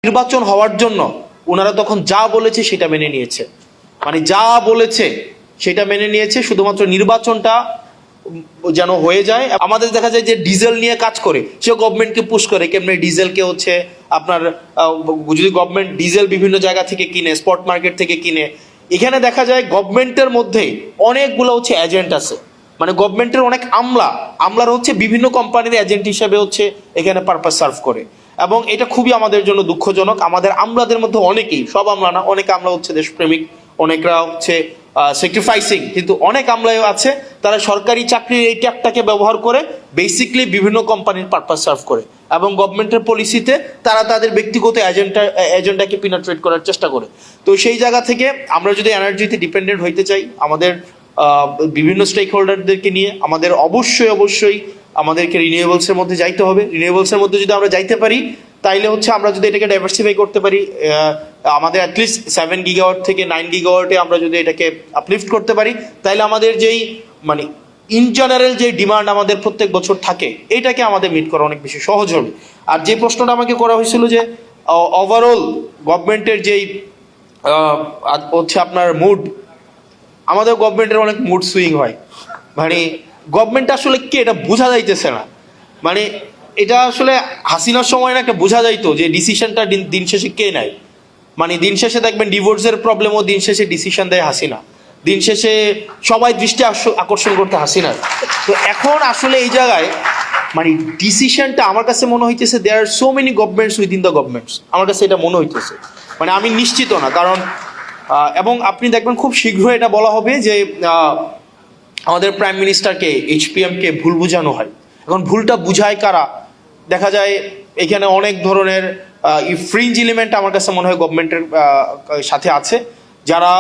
নির্বাচন হওয়ার জন্য ওনারা তখন যা বলেছে সেটা মেনে নিয়েছে, মানে যা বলেছে সেটা মেনে নিয়েছে, শুধুমাত্র নির্বাচনটা যেন হয়ে যায়। আমাদের দেখা যায় যে ডিজেল নিয়ে কাজ করে, সে গভর্নমেন্টকে পুশ করে কেমনি ডিজেলকে হচ্ছে আপনার যদি গভর্নমেন্ট ডিজেল বিভিন্ন জায়গা থেকে কিনে, স্পট মার্কেট থেকে কিনে, এখানে দেখা যায় গভর্নমেন্টের মধ্যে অনেকগুলো হচ্ছে এজেন্ট আছে, মানে গভর্নমেন্টের অনেক আমলারা হচ্ছে বিভিন্ন কোম্পানির এজেন্ট হিসেবে হচ্ছে এখানে পারপাস সার্ভ করে। এবং এটা খুবই আমাদের জন্য দুঃখজনক। আমাদের আমলাদের মধ্যে অনেকেই, সব আমলা না, অনেক আমলা হচ্ছে দেশপ্রেমিক, অনেকরা হচ্ছে স্যাক্রিফাইসিং, কিন্তু অনেক আমলাও আছে তারা সরকারি চাকরির এই ট্যাগটাকে ব্যবহার করে বেসিকলি বিভিন্ন কোম্পানির পারপাস সার্ভ করে, এবং গভর্নমেন্টের পলিসিতে তারা তাদের ব্যক্তিগত এজেন্ডাকে পিনাট্রেট করার চেষ্টা করে। তো সেই জায়গা থেকে আমরা যদি এনার্জিতে ডিপেন্ডেন্ট হইতে চাই, আমাদের বিভিন্ন স্টেক হোল্ডারদেরকে নিয়ে আমাদের অবশ্যই আমাদেরকে রিনিউয়েবলসের মধ্যে যাইতে হবে। রিনিউয়েবলসের মধ্যে যদি আমরা যাইতে পারি, তাইলে হচ্ছে আমরা যদি এটাকে ডাইভার্সিফাই করতে পারি, আমাদের অ্যাটলিস্ট 7 গিগাওয়াট থেকে 9 গিগাওয়াটে আমরা যদি এটাকে আপলিফট করতে পারি, তাইলে আমাদের যেই মানে ইন জেনারেল যে ডিমান্ড আমাদের প্রত্যেক বছর থাকে, এটাকে আমাদের মিট করা অনেক বেশি সহজ হবে। আর যে প্রশ্নটা আমাকে করা হয়েছিল যে ওভারঅল গভর্নমেন্টের যেই হচ্ছে আপনার মুড, আমাদের গভর্নমেন্টের অনেক মুড সুইং হয়, মানে গভর্নমেন্ট আসলে কি এটা বোঝা যাইতেছে না। মানে এটা আসলে হাসিনার সময় না একটা বোঝা যাইতো যে ডিসিশনটা দিন শেষে কে নেয়। মানে দিন শেষে দেখবেন ডিভোর্সের প্রবলেমও দিন শেষে ডিসিশন দেয় হাসিনা, দিন শেষে সবাই দৃষ্টি আকর্ষণ করতে হাসিনার। তো এখন আসলে এই জায়গায় মানে ডিসিশনটা আমার কাছে মনে হইতেছে there are so many governments within the governments, আমার কাছে এটা মনে হইতেছে, মানে আমি নিশ্চিত না। কারণ এবং আপনি দেখবেন খুব শীঘ্রই এটা বলা হবে যে আমাদের প্রাইম মিনিস্টারকে, এইচপিএমকে ভুল বোঝানো হয়। এখন ভুলটা বুঝায় কারা? দেখা যায় এখানে অনেক ধরনের ফ্রিঞ্জ এলিমেন্ট আমার কাছে মনে হয় গভর্নমেন্টের সাথে আছে, যারা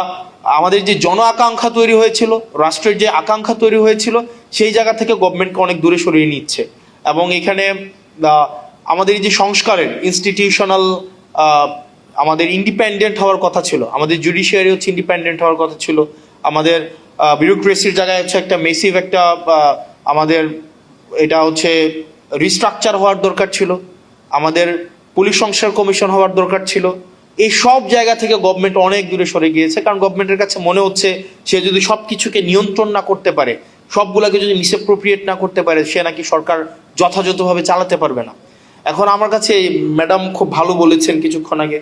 আমাদের যে জন আকাঙ্ক্ষা তৈরি হয়েছিল, রাষ্ট্রের যে আকাঙ্ক্ষা তৈরি হয়েছিল, সেই জায়গা থেকে গভর্নমেন্টকে অনেক দূরে সরিয়ে নিচ্ছে। এবং এখানে আমাদের যে সংস্কারের ইনস্টিটিউশনাল আমাদের ইন্ডিপেন্ডেন্ট হওয়ার কথা ছিল, আমাদের জুডিশিয়ারি হচ্ছে ইন্ডিপেন্ডেন্ট হওয়ার কথা ছিল, আমাদের বিউরোক্রেসির জায়গায় হচ্ছে একটা মেসিভ একটা আমাদের এটা হচ্ছে রিস্ট্রাকচার হওয়ার দরকার ছিল, আমাদের পুলিশ সংস্কার কমিশন হওয়ার দরকার ছিল। এই সব জায়গা থেকে গভর্নমেন্ট অনেক দূরে সরে গিয়েছে, কারণ গভর্নমেন্টের কাছে মনে হচ্ছে সে যদি সব কিছুকে নিয়ন্ত্রণ না করতে পারে, সবগুলোকে যদি মিসঅ্যাপ্রোপ্রিয়েট না করতে পারে, সে নাকি সরকার যথাযথভাবে চালাতে পারবে না। এখন আমার কাছে ম্যাডাম খুব ভালো বলেছেন কিছুক্ষণ আগে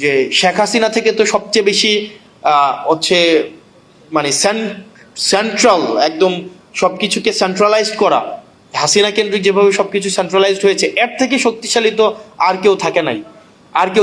যে শেখ হাসিনা থেকে তো সবচেয়ে বেশি হচ্ছে মানে সেন্ট্রাল একদম সবকিছুকে সেন্ট্রালাইজড করা, হাসিনা কেন্দ্রিক যেভাবে সবকিছু সেন্ট্রালাইজড হয়েছে, এর থেকে শক্তিশালী তো আর কেউ থাকে নাই, আর কেউ